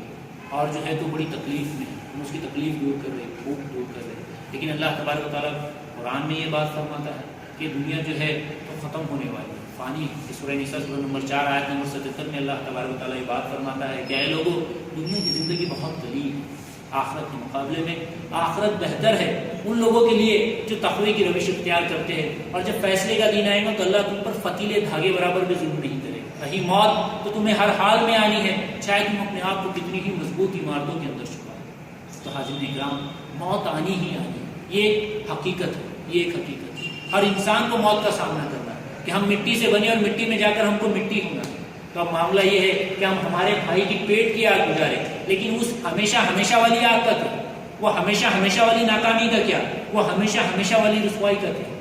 اور جو ہے تو بڑی تکلیف میں ہم اس کی تکلیف دور کر رہے، بھوک دور کر رہے، لیکن اللہ تبارک و تعالیٰ قرآن میں یہ بات فرماتا ہے کہ دنیا جو ہے تو ختم ہونے والی ہے، فانی ہے۔ سورہ نساء سورہ نمبر 4 آیت نمبر 77 میں اللہ تبارک و تعالیٰ یہ بات فرماتا ہے کہ اے لوگوں، دنیا کی زندگی بہت قلیل ہے، آخرت کے مقابلے میں آخرت بہتر ہے ان لوگوں کے لیے جو تقوی کی روش اختیار کرتے ہیں، اور جب فیصلے کا دن آئے گا تو اللہ تم پر فتیلے دھاگے برابر بھی ظلم نہیں کرے گا۔ رہی موت تو تمہیں ہر حال میں آنی ہے، چاہے تم اپنے آپ کو کتنی ہی مضبوط عمارتوں کے اندر چھپاؤ۔ تو حاضرین اکرام، موت آنی ہی آنی ہے، یہ ایک حقیقت ہے، یہ ایک حقیقت ہے۔ ہر انسان کو موت کا سامنا کرنا ہے کہ ہم مٹی سے بنے اور مٹی میں جا کر ہم کو مٹی ہونا ہے۔ تو اب معاملہ یہ ہے کہ ہم ہمارے بھائی کی پیٹ کی آگ گزارے، لیکن اس ہمیشہ ہمیشہ والی آگ کا کیا؟ وہ ہمیشہ ہمیشہ والی ناکامی کا کیا؟ وہ ہمیشہ ہمیشہ والی رسوائی کا کیا؟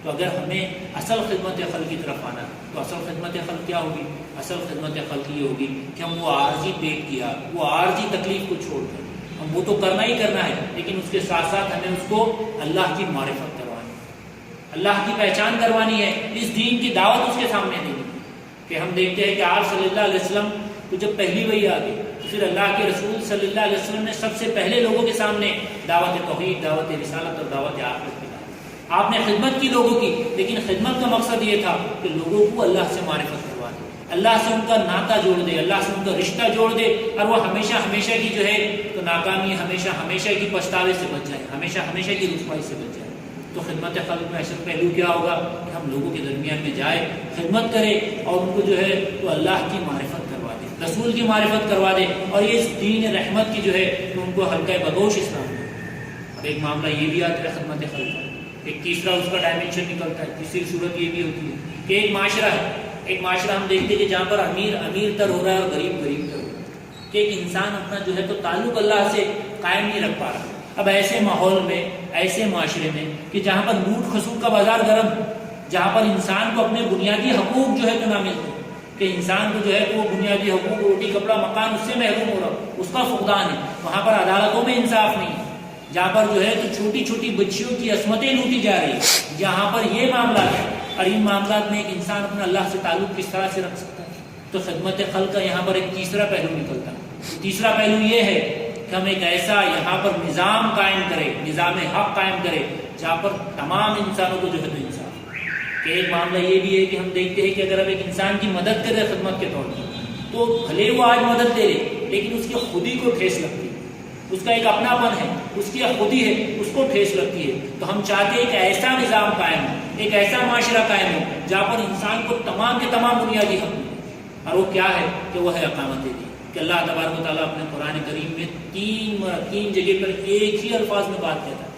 تو اگر ہمیں اصل خدمت خلق کی طرف آنا ہے تو اصل خدمت خلق کیا ہوگی؟ اصل خدمت خلق یہ ہوگی کہ ہم وہ عارضی پیٹ کی آگ، وہ عارضی تکلیف کو چھوڑ کر ہم وہ تو کرنا ہی کرنا ہے، لیکن اس کے ساتھ ساتھ ہمیں اس کو اللہ کی معرفت کروانی ہے، اللہ کی پہچان کروانی ہے، اس دین کی دعوت اس کے سامنے دینی ہے۔ کہ ہم دیکھتے ہیں کہ آپ صلی اللہ علیہ وسلم کو جب پہلی وحی آ گئی تو پھر اللہ کے رسول صلی اللہ علیہ وسلم نے سب سے پہلے لوگوں کے سامنے دعوت توحید، دعوت رسالت اور دعوت آخرت کی دعوت۔ آپ نے خدمت کی لوگوں کی، لیکن خدمت کا مقصد یہ تھا کہ لوگوں کو اللہ سے معرفت کروا دے، اللہ سے ان کا ناطہ جوڑ دے، اللہ سے ان کا رشتہ جوڑ دے، اور وہ ہمیشہ ہمیشہ کی جو ہے تو ناکامی، ہمیشہ ہمیشہ کی پچھتاوے سے بچ جائے، ہمیشہ ہمیشہ کی رسوائی سے بچ جائے۔ تو خدمت خلق میں اصل پہلو کیا ہوگا کہ ہم لوگوں کے درمیان میں جائے، خدمت کرے، اور ان کو جو ہے تو اللہ کی معرفت کروا دے، رسول کی معرفت کروا دے، اور یہ اس دین رحمت کی جو ہے تو ان کو حلقہ بدوش اسلام دے۔ اب ایک معاملہ یہ بھی آتا ہے خدمت خلق کا، ایک تیسرا اس کا ڈائمینشن نکلتا ہے، تیسری صورت یہ بھی ہوتی ہے کہ ایک معاشرہ ہے، ایک معاشرہ ہم دیکھتے ہیں کہ جہاں پر امیر امیر تر ہو رہا ہے اور غریب غریب تر ہو رہا ہے، کہ ایک انسان اپنا جو ہے تو تعلق اللہ سے قائم نہیں رکھ پا رہا۔ اب ایسے ماحول میں، ایسے معاشرے میں کہ جہاں پر لوٹ خسوٹ کا بازار گرم ہے، جہاں پر انسان کو اپنے بنیادی حقوق جو ہے تو نہ ملتے، کہ انسان کو جو ہے وہ بنیادی حقوق، روٹی کپڑا مکان، اس سے محروم ہو رہا، اس کا فقدان ہے، وہاں پر عدالتوں میں انصاف نہیں ہے، جہاں پر جو ہے تو چھوٹی چھوٹی بچیوں کی عصمتیں لوٹی جا رہی ہیں، جہاں پر یہ معاملات ہیں، اور ان معاملات میں ایک انسان اپنا اللہ سے تعلق کس طرح سے رکھ سکتا ہے؟ تو خدمت خلق کا یہاں پر ایک تیسرا پہلو نکلتا ہے۔ تیسرا پہلو یہ ہے کہ ہم ایک ایسا یہاں پر نظام قائم کرے، نظام حق قائم کرے، جہاں پر تمام انسانوں کو جو ہے تو انصاف۔ کہ ایک معاملہ یہ بھی ہے کہ ہم دیکھتے ہیں کہ اگر ہم ایک انسان کی مدد کریں خدمت کے طور پر، تو بھلے وہ آج مدد دے لے، لیکن اس کی خودی کو ٹھیس لگتی ہے، اس کا ایک اپنا پن ہے، اس کی خودی ہے، اس کو ٹھیس لگتی ہے۔ تو ہم چاہتے ہیں کہ ایسا نظام قائم ہو، ایک ایسا معاشرہ قائم ہو جہاں پر انسان کو تمام کے تمام بنیادی حق ملے، اور وہ کیا ہے کہ وہ ہے اقامت دین۔ کہ اللہ تبارک و تعالیٰ اپنے قرآن کریم میں تین جگہ پر ایک ہی الفاظ میں بات کہتا ہے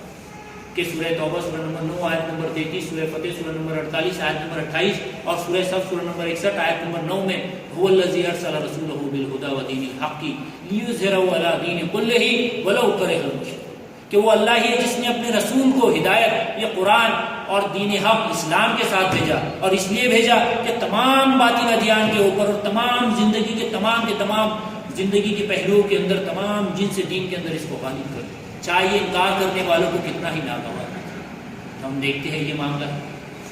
کہ سورہ توبہ سورہ نمبر 9 آیت نمبر 33، سورہ فتح سورہ نمبر 48 آیت نمبر 28، اور سورہ صف سورہ نمبر 61 آیت نمبر 9 میں هو الذی ارسل رسولہ بالہدی ودین الحق لیظہرہ علی دین کلہ ولو کرہ المشرکون۔ کہ وہ اللہ ہی ہے جس نے اپنے رسول کو ہدایت، یہ قرآن اور دین حق اسلام کے ساتھ بھیجا، اور اس لیے بھیجا کہ تمام باطل ادیان کے اوپر اور تمام زندگی کے تمام زندگی کے پہلوؤں کے اندر، تمام جنس دین کے اندر اس کو غالب کر، چاہے انکار کرنے والوں کو کتنا ہی ناگوار ہے۔ ہم دیکھتے ہیں یہ معاملہ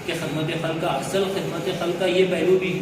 کہ خدمت خلق کا، اصل خدمت خلق کا یہ پہلو بھی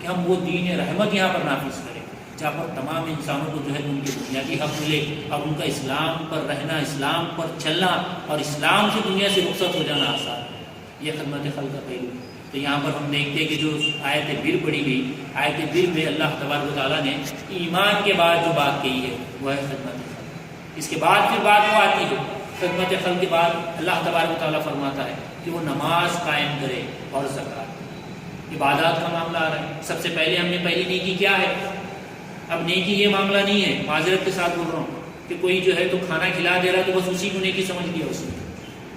کہ ہم وہ دین رحمت یہاں پر نافذ کریں جہاں پر تمام انسانوں کو جو ہے ان کے بنیادی حق ملے، اور ان کا اسلام پر رہنا، اسلام پر چلنا، اور اسلام سے دنیا سے رخصت ہو جانا آسان ہے۔ یہ خدمت خلق کا پہلو۔ تو یہاں پر ہم دیکھتے ہیں کہ جو آیت بر پڑھی گئی، آیت بر میں اللہ تبارک و تعالیٰ نے ایمان کے بعد جو بات کہی ہے وہ ہے خدمت خلق۔ اس کے بعد پھر بات وہ آتی ہے خدمت خلق کے بعد اللہ تبارک و تعالیٰ فرماتا ہے کہ وہ نماز قائم کرے اور زکوٰۃ، عبادات کا معاملہ آ رہا ہے۔ سب سے پہلے ہم نے پہلی نیکی کیا ہے؟ اب نیکی یہ معاملہ نہیں ہے، معذرت کے ساتھ بول رہا ہوں، کہ کوئی جو ہے تو کھانا کھلا دے رہا تو بس اسی کو نیکی سمجھ لیا، اس نے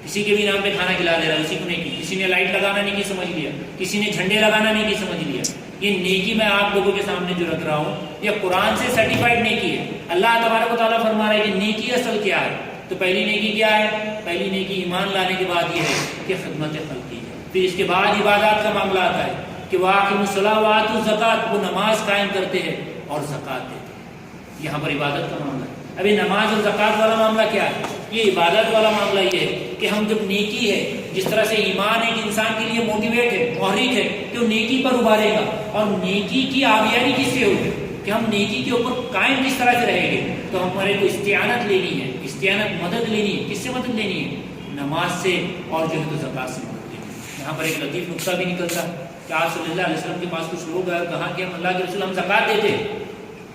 کسی کے بھی نام پہ کھانا کھلا دے رہا ہے اسی کو نیکی، کسی نے لائٹ لگانا نیکی سمجھ لیا، کسی نے جھنڈے لگانا نیکی سمجھ لیا۔ یہ نیکی میں آپ لوگوں کے سامنے جو رکھ رہا ہوں یہ قرآن سے سرٹیفائڈ نیکی ہے۔ اللہ تبارک و تعالیٰ فرما رہا ہے کہ نیکی اصل کیا ہے؟ تو پہلی نیکی کیا ہے؟ پہلی نیکی ایمان لانے کے بعد یہ ہے کہ خدمت خلق کی ہے۔ پھر اس کے بعد عبادات کا معاملہ آتا ہے کہ وَأَقِیمُوا الصَّلَاةَ وَآتُوا الزَّکَاةَ، وہ نماز قائم کرتے ہیں اور زکوٰۃ دیتے ہیں۔ یہاں پر عبادت کا معاملہ ہے۔ ابھی نماز اور زکوٰۃ والا معاملہ کیا ہے؟ یہ عبادت والا معاملہ یہ ہے کہ ہم جب نیکی ہے، جس طرح سے ایمان ایک انسان کے لیے موٹیویٹ ہے، محرک ہے کہ وہ نیکی پر ابھارے گا، اور نیکی کی آبیاری کس سے ہوگی کہ ہم نیکی کے اوپر قائم کس طرح سے رہیں گے. تو ہمارے کو استعانت لینی ہے، استعانت مدد لینی ہے. کس سے مدد لینی ہے؟ نماز سے اور جو ہے تو زکات سے مدد لینی ہے. یہاں پر ایک لطیف نقطہ بھی نکلتا کہ آپ صلی اللہ علیہ وسلم کے پاس کچھ لوگ آئے اور کہا کہ ہم اللہ کے رسول ہم زکات دیتے،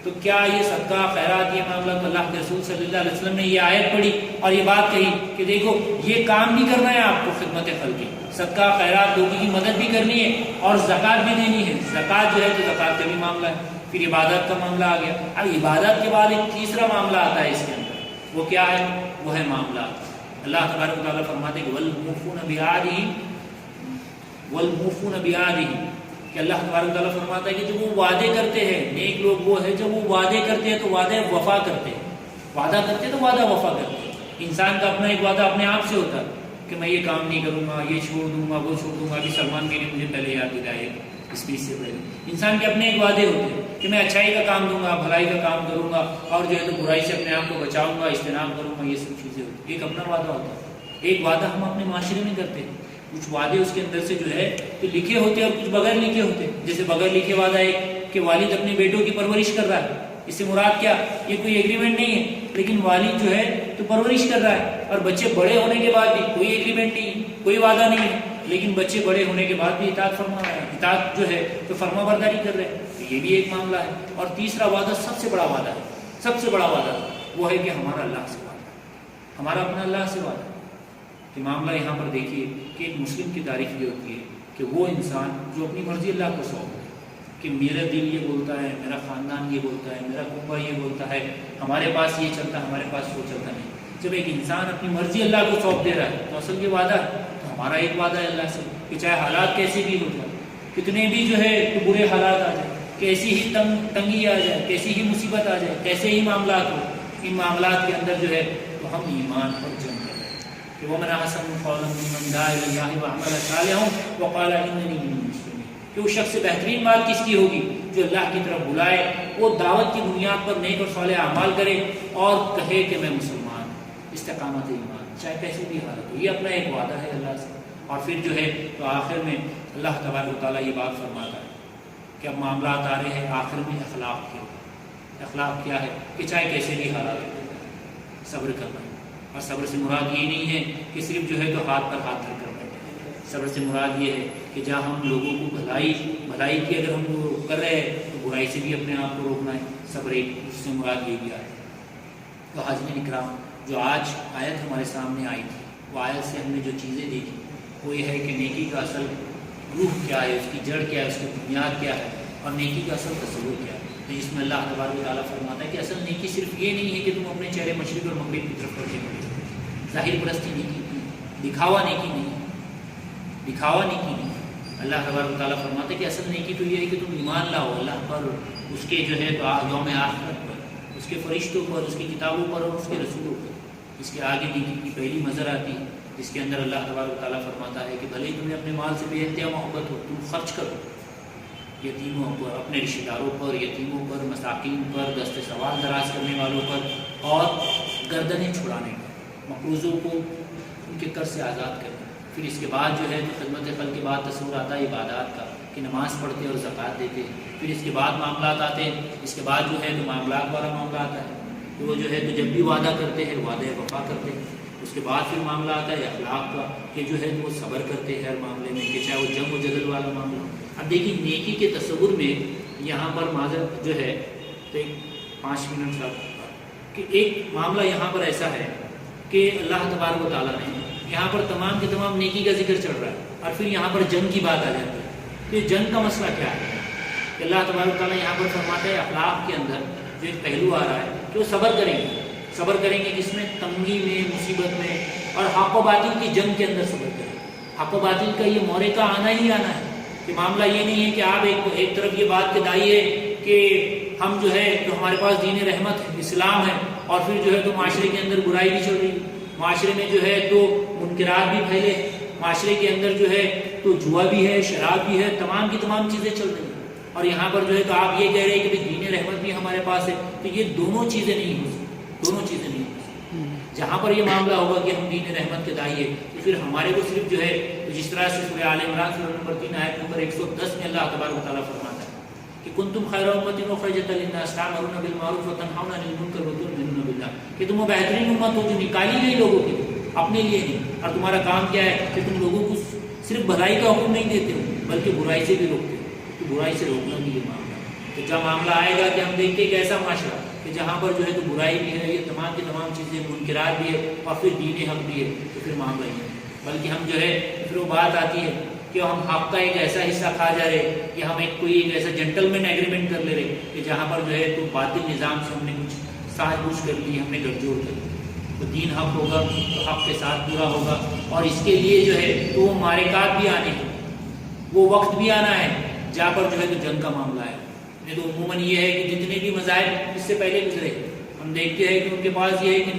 تو کیا یہ صدقہ خیرات یہ معاملہ؟ تو اللہ کے رسول صلی اللہ علیہ وسلم نے یہ آیت پڑھی اور یہ بات کہی کہ دیکھو یہ کام نہیں کرنا ہے آپ کو، خدمت خلقی، صدقہ خیرات لوگوں کی مدد بھی کرنی ہے اور زکات بھی دینی ہے. زکات جو ہے تو زکات کا بھی معاملہ ہے. پھر عبادت کا معاملہ آ گیا. اب عبادت کے بعد ایک تیسرا معاملہ آتا ہے اس کے اندر، وہ کیا ہے؟ وہ ہے معاملات. اللہ تبارک و تعالیٰ فرماتے ہیں والموفون بعہدہم والموفون بعہدہم، کہ اللہ تبارک و تعالیٰ فرماتا ہے کہ جب وہ وعدے کرتے ہیں، نیک لوگ وہ ہے جب وہ وعدے کرتے ہیں تو وعدے وفا کرتے ہیں. وعدہ کرتے ہیں تو وعدہ وفا کرتے ہیں. انسان کا اپنا ایک وعدہ اپنے آپ سے ہوتا ہے کہ میں یہ کام نہیں کروں گا، یہ چھوڑ دوں گا، وہ چھوڑ دوں گا. ابھی سلمان کے لیے مجھے پہلے یاد دلائے اسپیچ سے پہلے، انسان کے اپنے ایک وعدے ہوتے ہیں کہ میں اچھائی کا کام دوں گا، بھلائی کا کام کروں گا، اور جو ہے تو برائی سے اپنے آپ کو بچاؤں گا، اجتناب کروں گا. یہ سب چیزیں ہوتی ہیں. ایک اپنا وعدہ ہوتا ہے. ایک وعدہ ہم اپنے معاشرے میں کرتے ہیں. کچھ وعدے اس کے اندر سے جو ہے تو لکھے ہوتے ہیں اور کچھ بغیر لکھے ہوتے ہیں. جیسے بغیر لکھے وعدہ ہے کہ والد اپنے بیٹوں کی پرورش کر رہا ہے. اس سے مراد کیا؟ یہ کوئی ایگریمنٹ نہیں ہے، لیکن والد جو ہے تو پرورش کر رہا ہے، اور بچے بڑے ہونے کے بعد بھی کوئی ایگریمنٹ نہیں ہے، کوئی وعدہ نہیں ہے، لیکن بچے بڑے ہونے کے بعد بھی اطاعت فرما رہے ہیں، اطاعت جو ہے تو فرما برداری کر رہے ہیں. تو یہ بھی ایک معاملہ ہے. اور تیسرا وعدہ سب سے بڑا وعدہ ہے، سب سے بڑا وعدہ وہ ہے کہ ہمارا اللہ سے وعدہ، ہمارا اپنا اللہ سے وعدہ. کہ معاملہ یہاں پر دیکھیے کہ ایک مسلم کی تعریف یہ ہوتی ہے کہ وہ انسان جو اپنی مرضی اللہ کو سونپ دے کہ میرا دل یہ بولتا ہے، میرا خاندان یہ بولتا ہے، میرا کنبہ یہ بولتا ہے، ہمارے پاس یہ چلتا ہے، ہمارے پاس وہ چلتا نہیں. جب ایک انسان اپنی مرضی اللہ کو سونپ دے رہا ہے تو اصل یہ وعدہ ہے. تو ہمارا ایک وعدہ ہے اللہ سے کہ چاہے حالات کیسے بھی ہو جائے، کتنے بھی جو ہے تو برے حالات آ جائیں، کیسی ہی تنگی آ جائے، کیسی ہی مصیبت آ جائے، کیسے ہی معاملات ہو، ان معاملات کے اندر جو ہے تو ہم ایمان پر جنگ کریں کہ وَمَنْ أَحْسَنُ قَوْلًا مِّمَّنْ دَعَا إِلَى اللَّهِ وَعَمِلَ صَالِحًا وَقَالَ إِنَّنِي مِنَ الْمُسْلِمِينَ. کہ وہ شخص سے بہترین بات کس کی ہوگی؟ جو اللہ کی طرف بلائے، وہ دعوت کی بنیاد پر نیک اور صالح اعمال کرے اور کہے کہ میں مسلمان ہوں. استقامت ایمان چاہے کیسی بھی حالت ہو. یہ اپنا ایک وعدہ ہے اللہ سے. اور پھر جو ہے تو آخر میں اللہ تبارک و تعالیٰ یہ بات فرماتا ہے کہ اب معاملات آ رہے ہیں آخر میں اخلاق کے. اخلاق کیا ہے؟ کہ چاہے کیسے بھی حالات ہو صبر کرنا ہے. اور صبر سے مراد یہ نہیں ہے کہ صرف جو ہے تو ہاتھ پر ہاتھ رکھ کر بیٹھے. صبر سے مراد یہ ہے کہ جہاں ہم لوگوں کو بھلائی کی اگر ہم کر رہے ہیں تو برائی سے بھی اپنے آپ کو روکنا ہے. صبر ایک اس سے مراد یہ بھی آئے. تو حاضرین اکرام، جو آج آیت ہمارے سامنے آئی تھی، وہ آیت سے ہم نے جو چیزیں دیکھی وہ یہ ہے کہ نیکی کا اصل روح کیا ہے، اس کی جڑ کیا ہے، اس کی بنیاد کیا ہے، اور نیکی کا اصل تصور کیا ہے. تو اس میں اللہ تبارک و تعالیٰ فرماتا ہے کہ اصل نیکی صرف یہ نہیں ہے کہ تم اپنے چہرے مشرق اور مغرب کی طرف کرتے ہو. ظاہر پرستی نیکی نہیں، دکھاوا نیکی نہیں، دکھاوا نیکی نہیں. اللہ تبارک و تعالیٰ فرماتا ہے کہ اصل نیکی تو یہ ہے کہ تم ایمان لاؤ اللہ پر، اس کے جو ہے تو یوم آخرت پر، اس کے فرشتوں پر، اس کی کتابوں پر اور اس کے رسولوں پر. اس کے آگے نیکی کی پہلی نظر آتی ہے جس کے اندر اللہ تبارک و تعالیٰ فرماتا ہے کہ بھلے تمہیں اپنے مال سے بے انتہا محبت ہو، تم خرچ کرو یتیموں پر، اپنے رشتہ داروں پر، یتیموں پر، مساکین پر، دست سوال دراز کرنے والوں پر، اور گردنیں چھڑانے پر، مقروضوں کو ان کے قرض سے آزاد کرنا. پھر اس کے بعد جو ہے تو خدمت خلق کے بعد تصور آتا ہے عبادات کا کہ نماز پڑھتے اور زکوٰۃ دیتے. پھر اس کے بعد معاملات آتے ہیں. اس کے بعد جو ہے تو معاملات والا معاملہ آتا ہے کہ وہ جو ہے تو جب بھی وعدہ کرتے ہیں وعدے وفا کرتے ہیں. اس کے بعد پھر معاملہ آتا ہے اخلاق کا کہ جو ہے وہ صبر کرتے ہیں ہر معاملے میں، کہ چاہے وہ جنگ و جدل والا معاملہ. اب دیکھیے نیکی کے تصور میں یہاں پر معذرت جو ہے تو ایک 5 منٹ کا کہ ایک معاملہ یہاں پر ایسا ہے کہ اللہ تبارک و تعالیٰ نے یہاں پر تمام کے تمام نیکی کا ذکر چل رہا ہے، اور پھر یہاں پر جنگ کی بات آ جاتی ہے. تو یہ جنگ کا مسئلہ کیا ہے کہ اللہ تبارک و تعالیٰ یہاں پر فرماتا ہے اخلاق کے اندر جو ایک پہلو آ رہا ہے کہ وہ صبر کریں گے. صبر کریں گے جس میں تنگی میں، مصیبت میں، اور حق و باطل کی جنگ کے اندر صبر کریں. حق و باطل کا یہ مورے کا آنا ہی آنا ہے کہ معاملہ یہ نہیں ہے کہ آپ ایک طرف یہ بات کے دائی ہے کہ ہم جو ہے تو ہمارے پاس دین رحمت ہے، اسلام ہے، اور پھر جو ہے تو معاشرے کے اندر برائی بھی چل رہی ہے، معاشرے میں جو ہے تو منکرات بھی پھیلے، معاشرے کے اندر جو ہے تو جوا بھی ہے، شراب بھی ہے، تمام کی تمام چیزیں چل رہی ہیں. اور یہاں پر جو ہے تو آپ یہ کہہ رہے ہیں کہ دین رحمت بھی ہمارے پاس ہے. تو یہ دونوں چیزیں نہیں ہو سکتی، دونوں چیزیں نہیں ہو سکتی. جہاں پر یہ معاملہ ہوگا کہ ہم دین رحمت کے داعی ہے تو پھر ہمارے کو صرف جو ہے جس طرح سے سورہ آل عمران سورہ نمبر 3 آیت نمبر 110 میں اللہ تبارک و تعالیٰ فرماتا ہے کہ کنتم خیر امۃ اخرجت للناس تأمرون بالمعروف وتنہون عن المنکر وتؤمنون باللہ، کہ تم وہ بہترین امت ہو جو نکالی گئی لوگوں کی اپنے لیے نہیں، اور تمہارا کام کیا ہے کہ تم لوگوں کو صرف بھلائی کا حکم نہیں دیتے ہو بلکہ برائی سے بھی روکتے ہو، تو برائی سے روکنا بھی یہ معاملہ ہے۔ تو جب معاملہ آئے گا کہ ہم دیکھتے ہیں ایک ایسا معاشرہ کہ جہاں پر جو ہے تو برائی بھی ہے، یہ تمام کی تمام چیزیں منکرات بھی ہے اور پھر دین حق بھی ہے، تو پھر معاملہ یہ ہے، بلکہ ہم جو ہے پھر وہ بات آتی ہے کہ ہم حق کا ایک ایسا حصہ کھا جا رہے کہ ہم ایک ایسا جنٹلمین ایگریمنٹ کر لے رہے کہ جہاں پر جو ہے تو باطل نظام سے ہم نے کچھ ساجھ بوجھ کر لی، ہم نے گٹھ جوڑ کر لی۔ تو دین حق ہوگا تو حق کے ساتھ پورا ہوگا، اور اس کے لیے جو ہے تو وہ معرکات بھی آنے ہیں، وہ وقت بھی آنا ہے جہاں پر جو ہے تو جنگ کا معاملہ ہے۔ نہیں تو عموماً یہ ہے کہ جتنے بھی مذاہب اس سے پہلے گزرے ہم دیکھتے ہیں کہ ان کے پاس یہ ہے کہ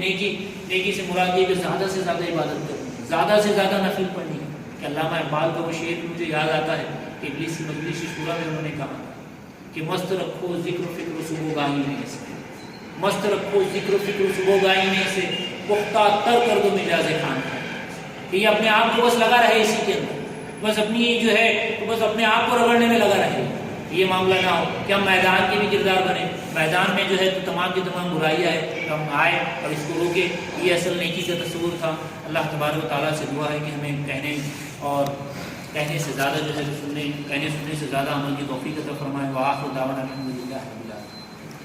نیکی سے مراد یہ کہ زیادہ سے زیادہ عبادت کرنی، زیادہ سے زیادہ نفل پڑھنی۔ کہ علامہ اقبال کا وہ شعر مجھے یاد آتا ہے کہ ابلیس کی مجلس شورا میں انہوں نے کہا کہ مست رکھو ذکر و فکر صبح گاہی میں سے، مست رکھو ذکر و فکر صبح گاہی میں سے، پختہ تر کر دو مجاز خان کا، کہ یہ اپنے آپ کو بس لگا رہے اسی کے اندر، بس اپنی جو ہے تو بس اپنے آپ کو رگڑنے میں لگا رہے، یہ معاملہ نہ ہو کہ ہم میدان کے بھی کردار بنے، میدان میں جو ہے تو تمام کی تمام برائیاں ہیں ہم آئے اور اس کو روکے۔ یہ اصل نیکی کا تصور تھا۔ اللہ تبارک و تعالیٰ سے دعا ہے کہ ہمیں کہنے سے زیادہ جو ہے سننے سے زیادہ عمل کی توفیق عطا فرمائے۔ وآخر دعوانا الحمدللہ۔